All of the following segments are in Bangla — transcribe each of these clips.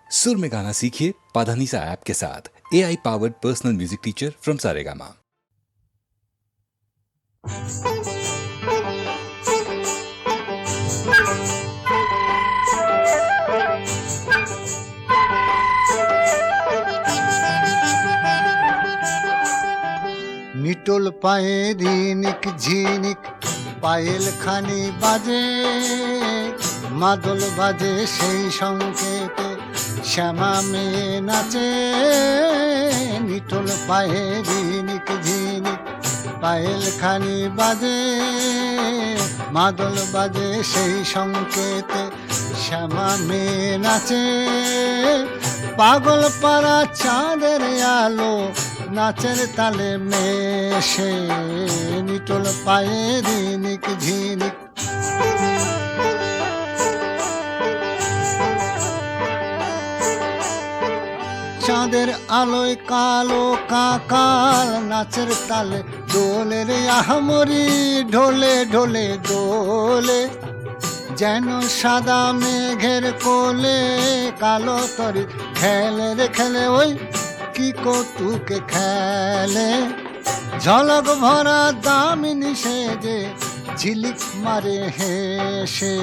सुर में गाना सीखिए पाधानीसा ऐप के साथ। AI powered personal music teacher from Saregama. নিটোল পায়ে রিনিক ঝিনিক পায়েল খানি বাজে, মাদল বাজে সেই সংকেতে শ্যামা মেয়ে নাচে। নিটোল পায়ে রিনিক ঝিনিক পায়েল খানি বাজে, মাদল বাজে সেই সংকেতে শ্যামা মেয়ে নাচে। পাগল পাড়া চাঁদের আলো নাচের তালে মেশে, নিটোল পায়ে রিনিক ঝিনিক। চাঁদের আলোয় কালো কাকাল নাচের তালে দোলে রে আহমরি, ঢোলে ঢোলে দোলে। যেন সাদা মেঘের কোলে কালো তরি খেলে রে খেলে, ওই কি কৌতুকে খেলে। ঝলক ভরা দামিনী সেজে ঝিলিক মারে হেসে,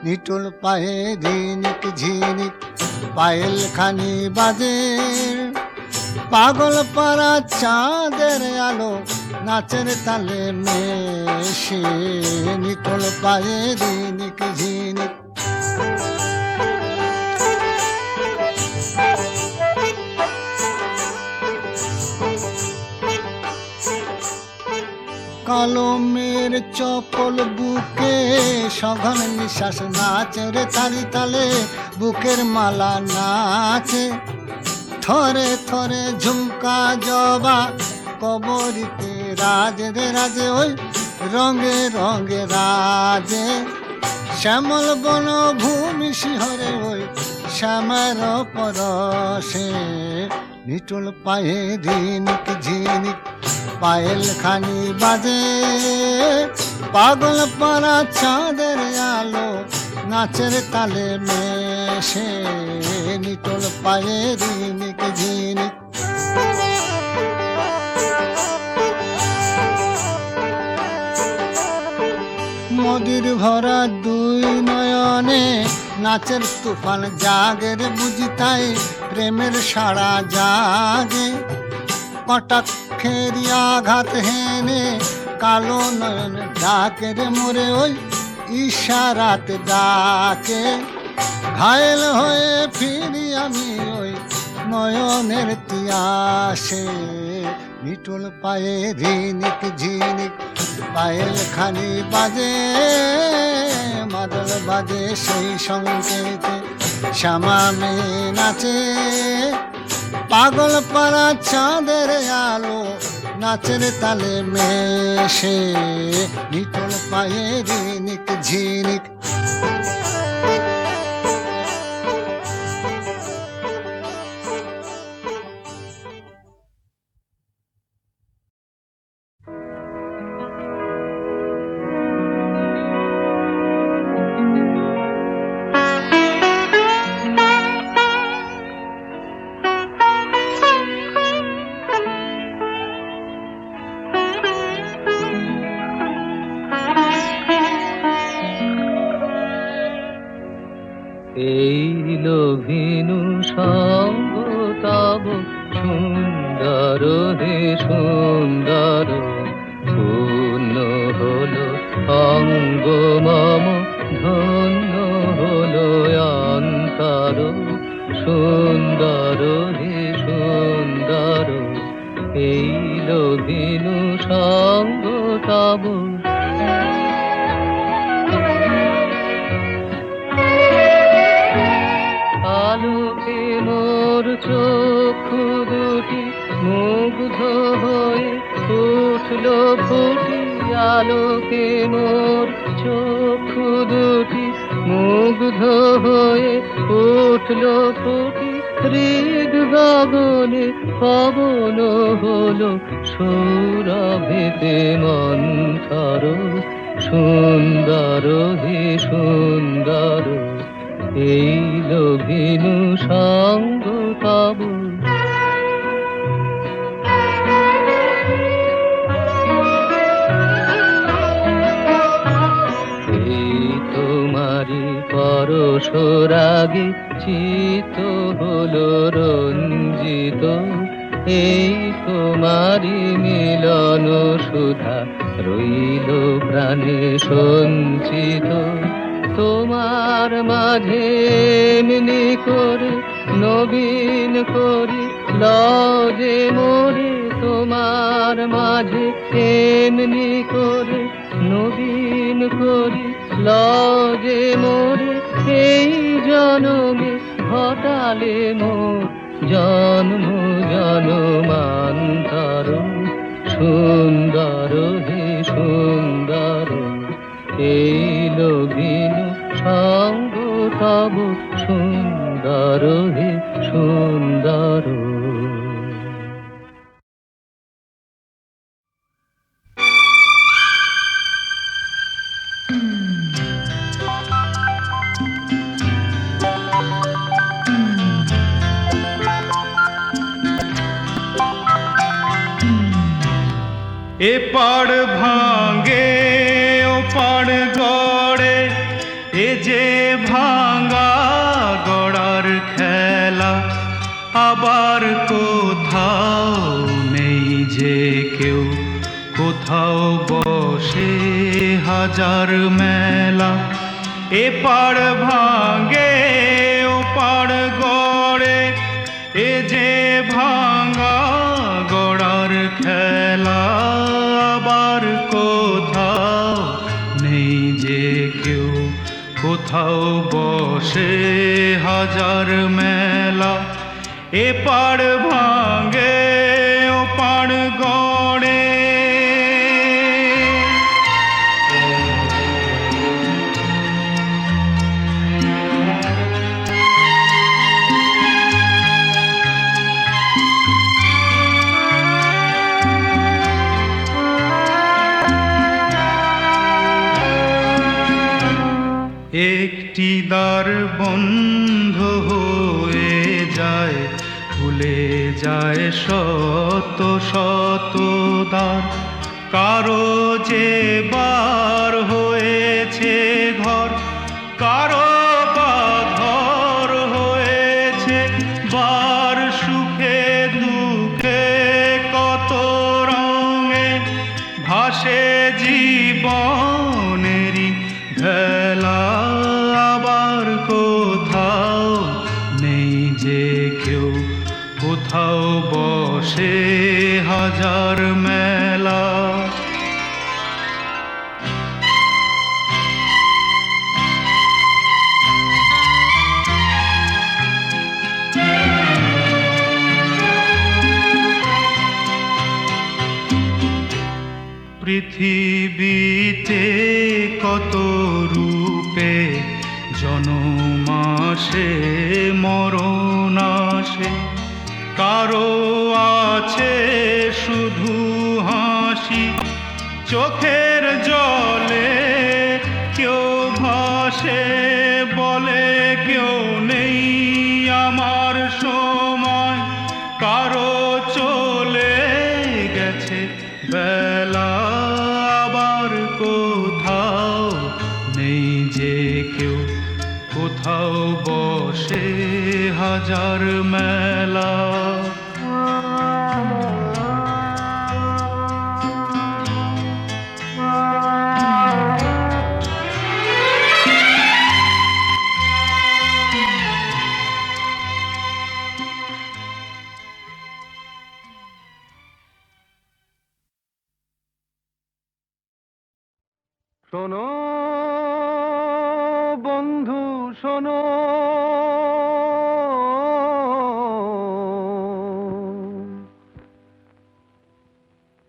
নিটোল পায়ে রিনিক ঝিনিক পায়েল খানি বাজে। পাগল পাড়া চাঁদের আলো নাচের তালে মেশে, নিটোল পায়ে রিনিক ঝিনিক। কালো মেয়ের চপল বুকে সঘন নিঃশ্বাস নাচে রে তালি তালে, বুকের মালা নাচে। থরে থরে ঝুমকা জবা কবরিতে রাজে রে রাজে, ওই রঙে রঙে রাজে। শ্যামল বন ভূমি শিহরে ওই শ্যামার পরশে, নিটোল পায়ে রিনিক ঝিনিক পায়েল খানি বাজে। পাগল পাড়া চাঁদের আলো নাচের তালে মেশে, নিটোল পায়ে রিনিক ঝিনিক। মদির ভরা দুই নয়নে নাচের তুফান জাগে রে বুঝি তাই প্রেমের সাড়া জাগে। কটাক্ষের আঘাত হেনে কালো নয়ন ডাকে রে মোরে, ওই ইশারাত ডাকে। ঘায়েল হয়ে ফিরি আমি ওই নয়নের তিয়াসে, নিটোল পায়ে রিনিক ঝিনিক পায়েল খানি বাজে। মাদল বাজে সেই সংকেতে শ্যামা মেয়ে নাচে। পাগল পাড়া চাঁদের আলো নাচের তালে মেশে, নিটোল পায়ে রিনিক ঝিনিক। এই লোভিনু সঙ্গ তব সুন্দর হে সুন্দর, পূর্ণ হলো অঙ্গ মম ধন্য হলো অন্তর। সুন্দর হে সুন্দর, এই লোভিনু সঙ্গ তব। আলোকে মোর চক্ষু দুটি মুগ্ধ হয়ে উঠল ফুটি। আলোকে মোর চক্ষু দুটি মুগ্ধ হয়ে উঠল ফুটি। হৃদ গগনে পবন হলো সৌরভেতে মন্থর। সুন্দর হে সুন্দর, এই লঘিনু সঙ্গ তব। এই তোমারি পরশরাগে চিত হলো রঞ্জিত, এই তোমারি মিলন সুধা রইল প্রাণে সঞ্চিত। তোমার মাঝে এমনি করে নবীন করি লজে মোরে, তোমার মাঝে এমনি করে নবীন করি লজে মোরে। এই জনমে ঘটালে মোর জন্ম জনমান্তর, সুন্দর হে সুন্দর এই লঘিনু সঙ্গ তব, সুন্দর হে সুন্দর। এ পাড় ভাঙে ও পাড় গড়ে, এ যে ভাঙা গড়ার খেলা। আবার কোথাও নেই যে কেউ, কোথাও বসে হাজার মেলা। এ পাড় ভাঙে ও পাড় গড়ে, এ যে ভাঙা গড়ার খেলা। আবার কোথাও নেই যে কেউ, কোথাও বসে হাজার মেলা। এ পাড় ভাঙে ও পাড় গড়ে। একটি দ্বার বন্ধ হয়ে যায়, খুলে যায় শত শত দ্বার। কারো যে বার হয়েছে ঘর, কারো বা ঘর হয়েছে বার। সুখে দুঃখে কত রঙে ভাসে জীবনেরই ভেলা। আবার কোথাও নেই যে কেউ, কোথাও বসে হাজার মেলা। পৃথিবীতে কত রূপে জনম আসে মরণ আসে। কারো আছে শুধু হাসি, চোখের জলে কেউ ভাসে। বলে কেউ নেই আমার সময়, কারো চলে গেছে বেলা। আবার কোথাও নেই যে কেউ, কোথাও বসে হাজার মেলা। শোনো বন্ধু শোনো,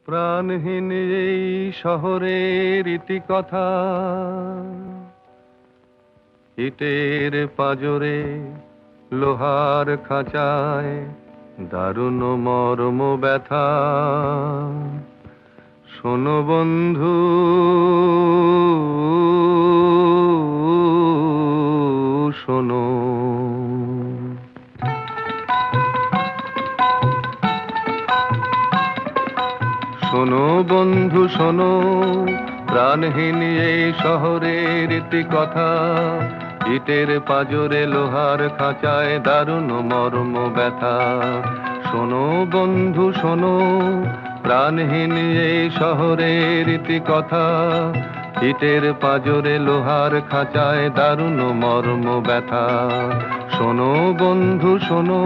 প্রাণহীন এই শহরের ইতিকথা। ইটের পাজরে লোহার খাঁচায় দারুণ মর্ম ব্যথা। শোনো বন্ধু শোনো। শোনো বন্ধু শোনো, প্রাণহীন এই শহরের রীতি কথা, ইটের পাজরে লোহার খাঁচায় দারুণ মর্ম ব্যথা। শোনো বন্ধু শোনো, প্রাণহীন এই শহরের রীতি কথা, ইটের পাজরে লোহার খাঁচায় দারুণ মর্ম ব্যথা। শোনো বন্ধু শোনো।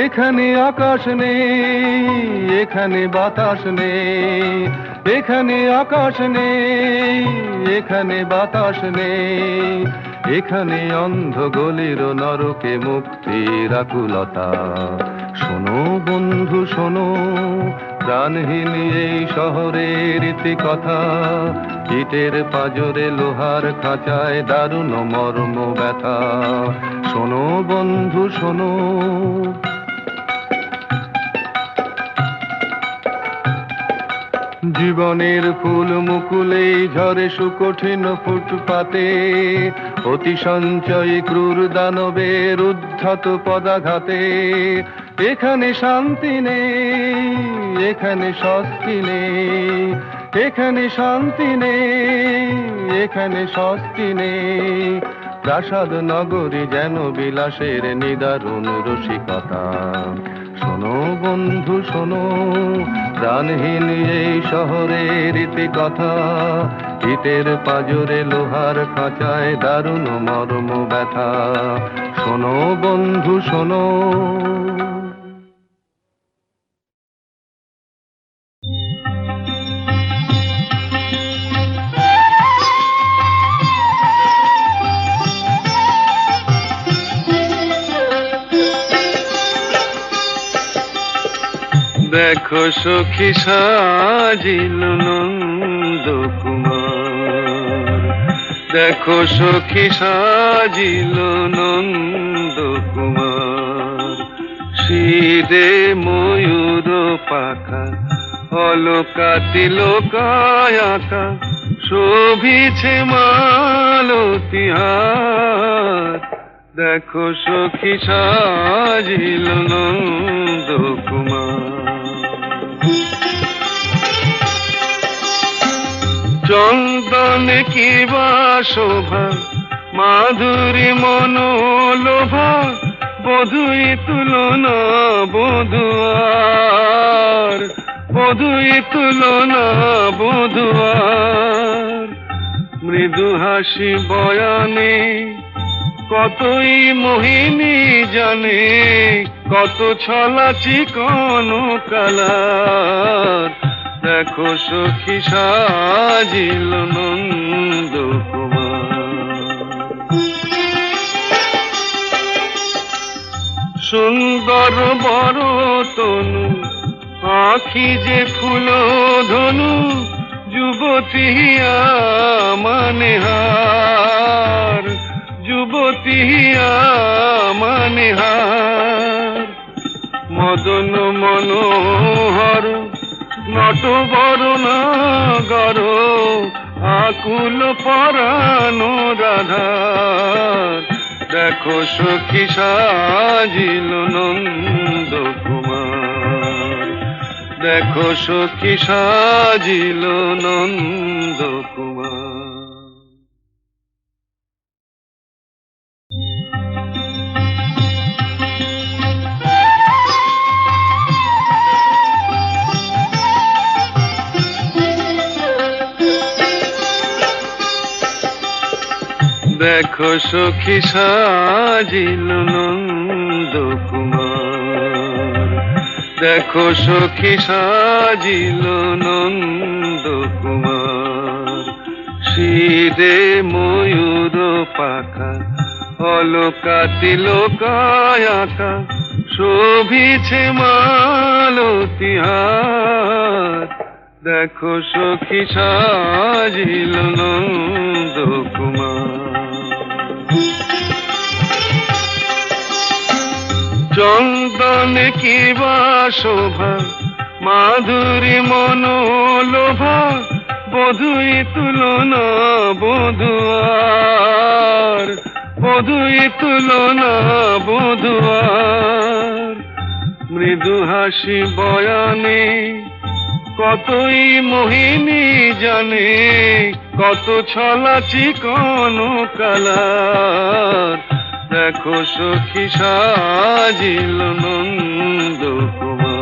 এখানে আকাশ নেই, এখানে বাতাস নেই, এখানে আকাশ নেই, এখানে বাতাস নেই, এখানে অন্ধ গলির নরকে মুক্তির আকুলতা। শোনো বন্ধু শোনো, প্রাণহীন এই শহরের রীতি কথা, ইটের পাজরে লোহার খাঁচায় দারুণ মর্ম ব্যথা। শোনো বন্ধু শোনো। জীবনের ফুল মুকুলেই ঝরে সুকঠিন ফুটপাতে, অতি সঞ্চয়ী ক্রূর দানবের উদ্ধত পদাঘাতে। এখানে শান্তি নেই, এখানে স্বস্তি নেই, এখানে শান্তি নেই, এখানে স্বস্তি নেই। প্রাসাদ নগরী যেন বিলাসের নিদারুণ রসিকতা। শোনো বন্ধু শোনো, প্রাণহীন এই শহরের রীতি কথা, ইটের পাজরে লোহার খাঁচায় দারুণ মর্ম ব্যথা। শোনো বন্ধু শোনো। দেখো সখী সাজিল নন্দ কুমার, দেখো সখী সাজিল নন্দ কুমার। শিরে ময়ূর পাখা, অলকাতি লোকায়াকা, শোভিছে মালতিহার। দেখো সখী সাজিল নন্দ কুমার। চন্দন কি বা শোভা, মাধুরী মনোলোভা, বধুই তুলনা বধুয়ার, বধুই তুলনা বধুয়ার। মৃদু হাসি বয়ানে কতই মোহিনী জানে, কত ছলা চিকন কালার। দেখো সখী সাজিল নন্দ কুমার। সুন্দর বড় তনু, আঁখি যে ফুল ধনু, যুবতী মানে হার, যুবতী মানে হার। মদন মনোহর নটবর নাগর, আকুল পরানো রাধার। দেখো সখী সাজিল নন্দ কুমার, দেখো সখী সাজিল নন্দ কুমার। দেখো সখী সাজিল নন্দ কুমার, দেখো সখী সাজিল নন্দ কুমার। শিরে ময়ূর পাখা, অলকাতি লোকায়াকা, শোভিছে মালতিহার। দেখো সখী সাজিল নন্দ কুমার। চন্দন কি বা শোভা, মাধুরী মনোলোভা, বধুই তুলনা বধুয়ার, বধুই তুলনা বধুয়ার। মৃদু হাসি বয়ানে কতই মোহিনী জানে, কত ছলা চিকন কালার। দেখো সখী সাজিল নন্দ কুমার।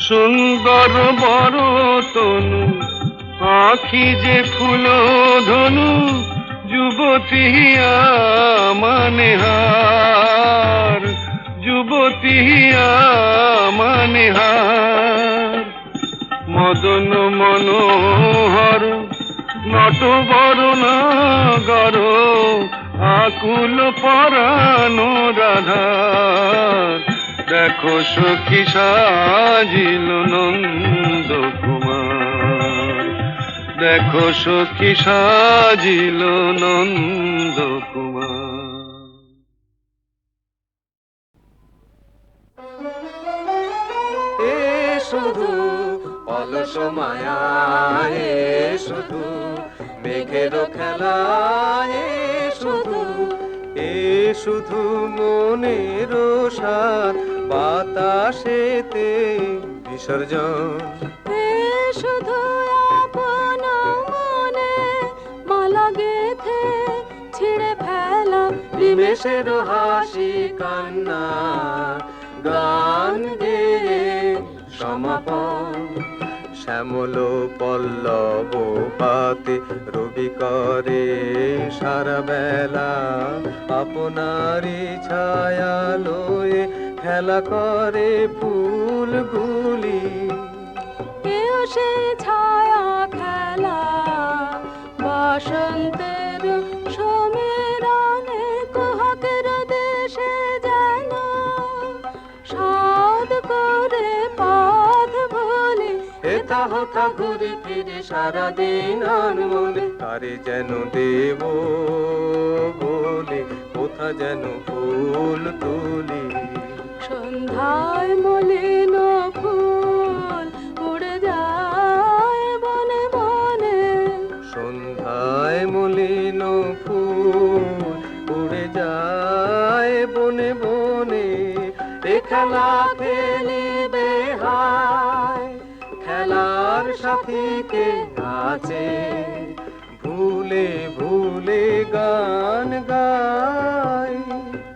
সুন্দর বড় তনু, আখি যে ফুল ধনু, যুবতী মানে হার, যুবতী মানে হার। মদন মনোহর নটবর নাগর, আকুল পরানো রাধার। দেখো সখী সাজিল নন্দ কুমার, দেখো সখী সাজিল নন্দ কুমার। এ শুধু অলস মায়া, এ শুধু মেঘের খেলা, এ শুধু, এ শুধু মনের সার বাতাসেতে বিসর্জন। এ শুধু আপন মনে মালা গেথে ছিঁড়ে ফেলা নিমেষের হাসি কান্না গান গেয়ে সমাপন। শ্যামল পল্লব পাতে রবি করে সারা বেলা, আপনারই ছায়া লয়ে খেলা করে ফুলগুলি। কেউ সে ছায়া খেলা বসন্তের সমীরণে, কুহকের দেশে যেন সাধ করে পথ ভুলি। হেথা হথা ঘুরে ফিরে সারাদিন মনে, তারে যেন দেব বলে কোথা যেন ফুল তুলি। সন্ধ্যায় মলিন ফুল উড়ে যায় বনে বনে, সন্ধ্যায় মলিন ফুল উড়ে যায় বনে বনে। এ খেলা খেলিবে হায়, খেলার সাথীকে আছে ভুলে ভুলে গান গায়।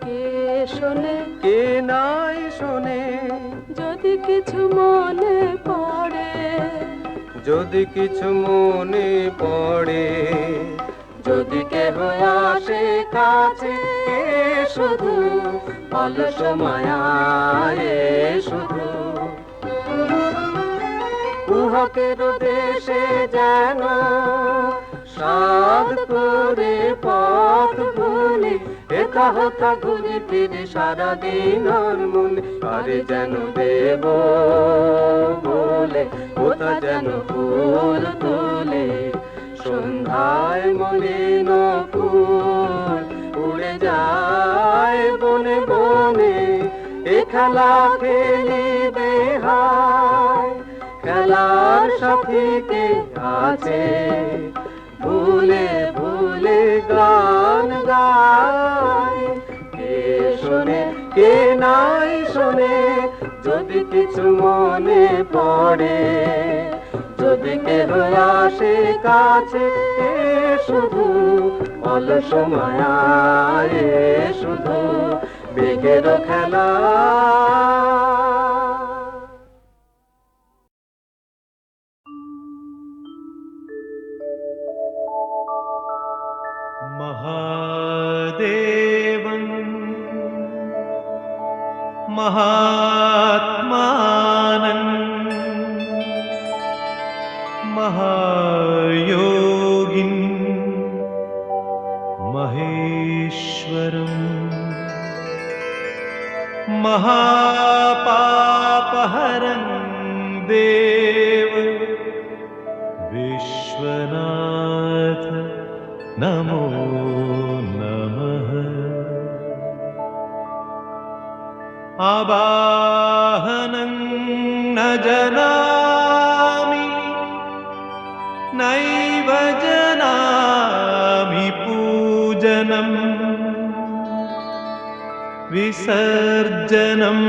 কে শোনে কে নাই শোনে, যদি কিছু মনে পড়ে, যদি কিছু মনে পড়ে। যদি কেহ আসে কাছে, এ শুধু অলস মায়া, এ শুধু কুহকের দেশে যেন সাধ করে পথ ভুলি। একা হতা ঘুরে ফিরে সারাদিন মনে, আরে যেন দেব বলে কোথা যেন ফুল তুলে। সন্ধ্যায় মলিন ফুল উড়ে যায় বনে বনে। এ খেলা খেলিবে হায়, খেলার সাথীকে আছে ভুলে ভুলে গান গায়। কে শোনে কে নাই শোনে, যদি কিছু মনে পড়ে। যদি কেহ আসে কাছে, এ শুধু অলস মায়া, এ শুধু মেঘের খেলা। महादेवं महात्मानं महायोगिं महेश्वरं महापापहरं देव विश्वनाथ नमो नमः। आवाहनं नैव जनामि पूजनं विसर्जनं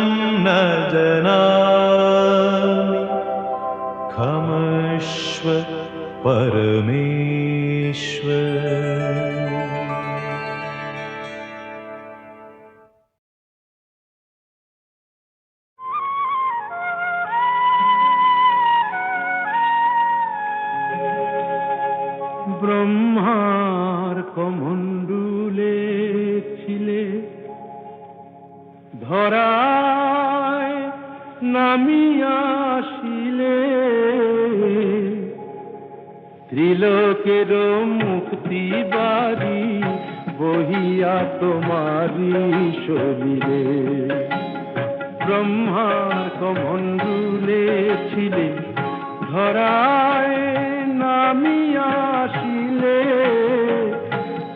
न जनामि क्षमस्व परमेश्वर। ব্রহ্মার কমণ্ডলে ছিলে ধরায় নামিয়া আসিলে ত্রিলোকের মুক্তি বাড়ি বহিয়া তোমারি শরীরে। ব্রহ্মার কমণ্ডলে ছিলে ধরায় নামিয়া আসিলে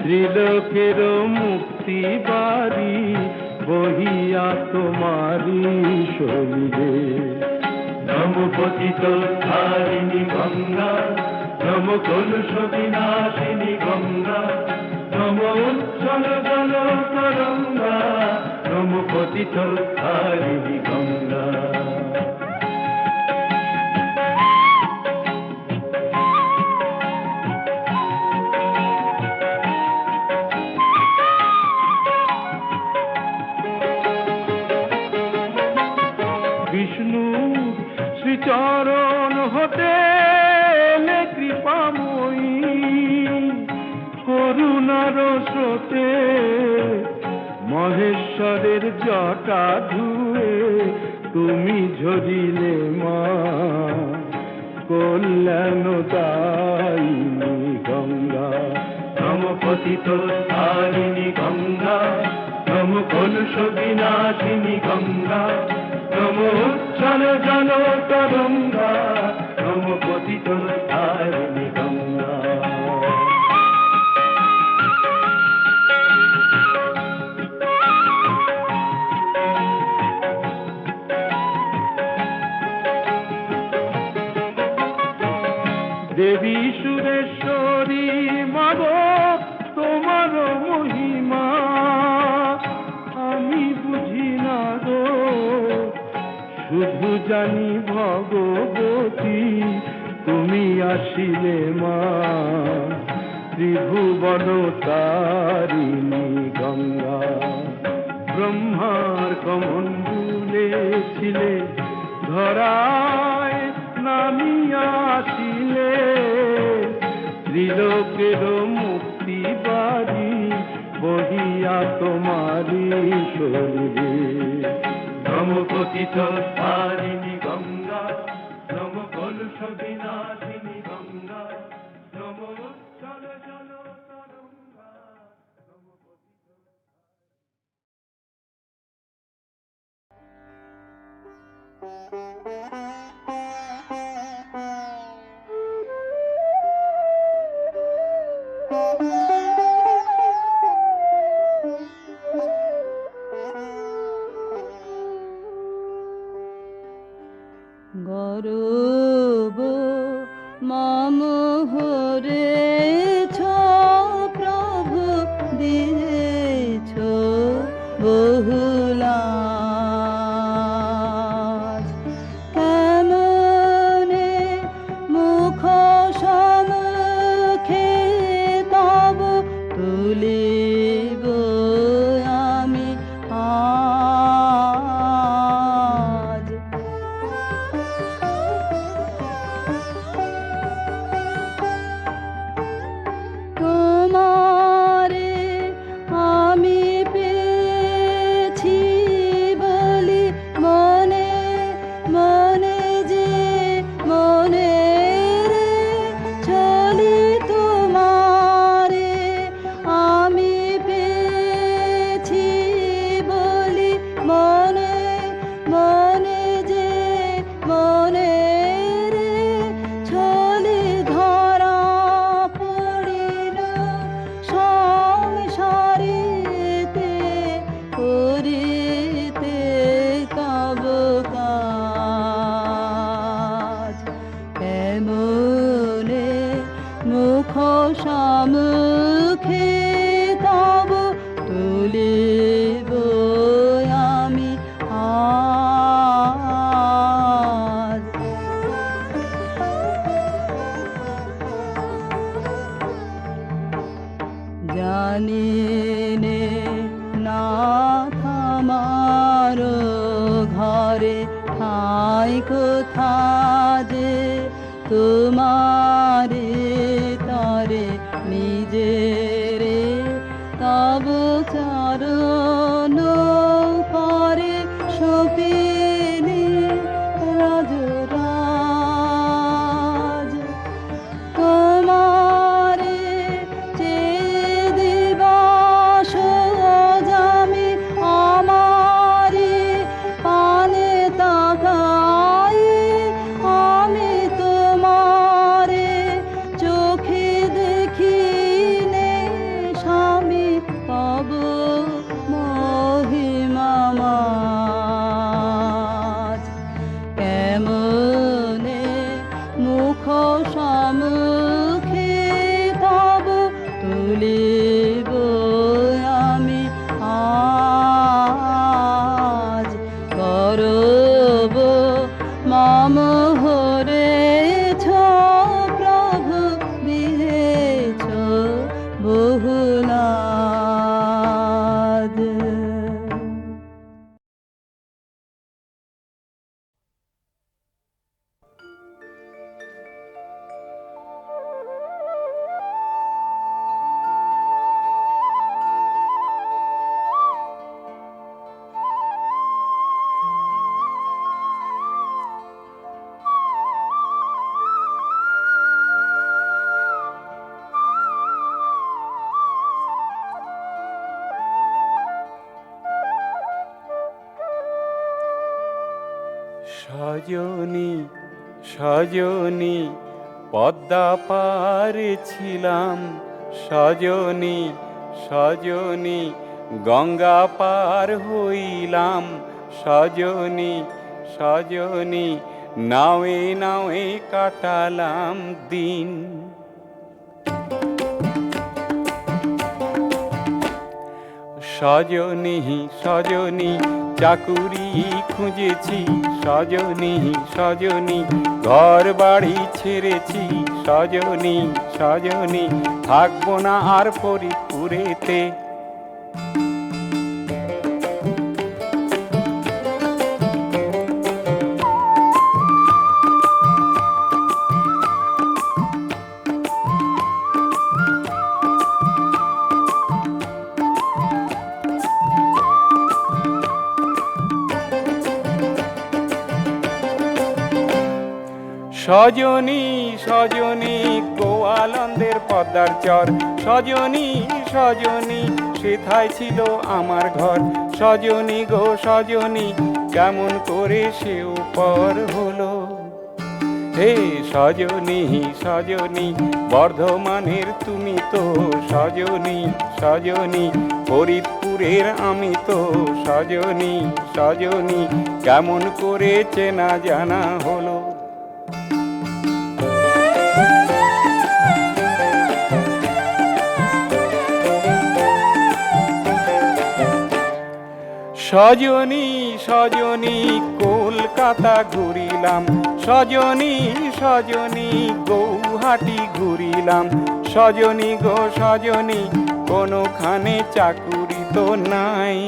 ত্রিলোকের মুক্তি বাড়ি বহিয়া তোমারি শরীরে। নম পতিত ধারিণী গঙ্গা, নম কলুষ বিনাশিনী গঙ্গা, নম উজ্জ্বল জল তরঙ্গা, নম পতিত ধারিণী গঙ্গা। বিষ্ণু শ্রীচরণ হতে কৃপাময়ী করুণার স্রোতে মহেশ্বরের জটা ধুয়ে তুমি ঝরিলে মা কল্যাণ দায়িনী গঙ্গা। নম পতিত ধারিণী গঙ্গা, নম কলুষ বিনাশিনী গঙ্গা, নম উজ্জ্বল জল তরঙ্গা, নম পতিত ধারিণী গঙ্গা। দেবী সুরেশ্বরী মাগো তোমার মহিমা আমি বুঝি না গো, শুধু জানি ভগবতী তুমি আসিলে মা ত্রিভুবন তারিণী গঙ্গা। ব্রহ্মার কমণ্ডলে ছিলে ধরায় নামিয়া আসিলে ত্রিলোকের মুক্তি বাড়ি বহিয়া তোমারি শরীরে। নম পতিত ধারিণী গঙ্গা, নম কলুষ বিনাশিনী গঙ্গা, নম উজ্জ্বল জল তরঙ্গা, নম পতিত। গৌরব মম হরেছ প্রভু দিয়েছ বহুলা কেমনে মুখ সম্মুখে তব তুলিব আমি আজ। মুখ সম্মুখে তব তুলিব আমি আজ। জানি নে নাথ আমার ঘরে ঠাই কোথা যে তোমারে তরে নিজেরে তব চরণ পরে সপিনি রাজরাজ। তোমারে চেয়ে দিবস আমি আমারে পানে তাকাই, আমি তোমারে চোখে দেখিনে স্বামী তব মহিমা মাঝ। কেমনে মুখ সম্মুখে তব তুলিব আমি আজ। করব মম হরেছ প্রভু দিয়েছ বহুলাদ। সজনী সজনী পদ্মা পারে ছিলাম, সজনী সজনী গঙ্গা পার হইলাম, সজনী সজনী নাওয়ে নাওয়ে কাটালাম দিন। সজনী সজনী চাকুরি খুঁজেছি, সজনী সজনী ঘর বাড়ি ছেড়েছি, সজনী সজনী থাকবো না আর ফরিদপুরেতে। সজনী সজনী গোয়ালন্দের পদ্মার চর, সজনী সজনী সেথায় ছিল আমার ঘর, সজনী গো সজনী কেমন করে সে উপর হলো। হে সজনী সজনী বর্ধমানের তুমি তো, সজনী সজনী ফরিদপুরের আমি তো, সজনী সজনী কেমন করে চেনা জানা হলো। সজনী সজনী কলকাতা ঘুরিলাম, সজনী সজনী গৌহাটি ঘুরিলাম, সজনী গো সজনী কোনোখানে চাকুরি তো নাই।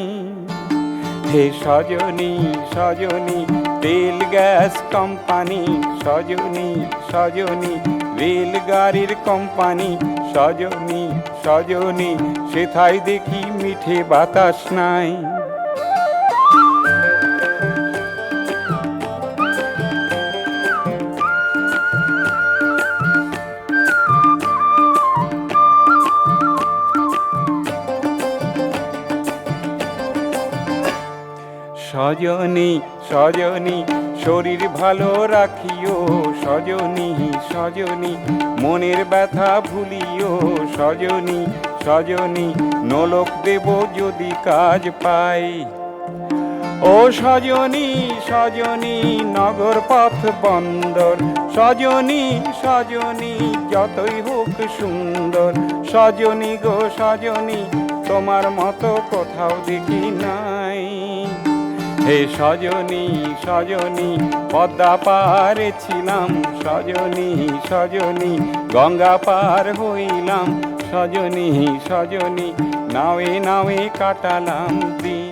হে সজনী সজনী তেল গ্যাস কোম্পানি, সজনী সজনী রেলগাড়ির কোম্পানি, সজনী সজনী সেথায় দেখি মিঠে বাতাস নাই। সজনী সজনী শরীর ভালো রাখিও, সজনী সজনী মনের ব্যথা ভুলিও, সজনী সজনী নোলক দেব যদি কাজ পাই। ও সজনী সজনী নগর পথ বন্দর, সজনী সজনী যতই হোক সুন্দর, সজনী গো সজনী তোমার মতো কোথাও দেখি নাই। হে সজনী সজনী পদ্মা পারে ছিলাম, সজনী সজনী গঙ্গা পার হইলাম, সজনী সজনী নাওয়ে নাওয়ে কাটালাম দিন।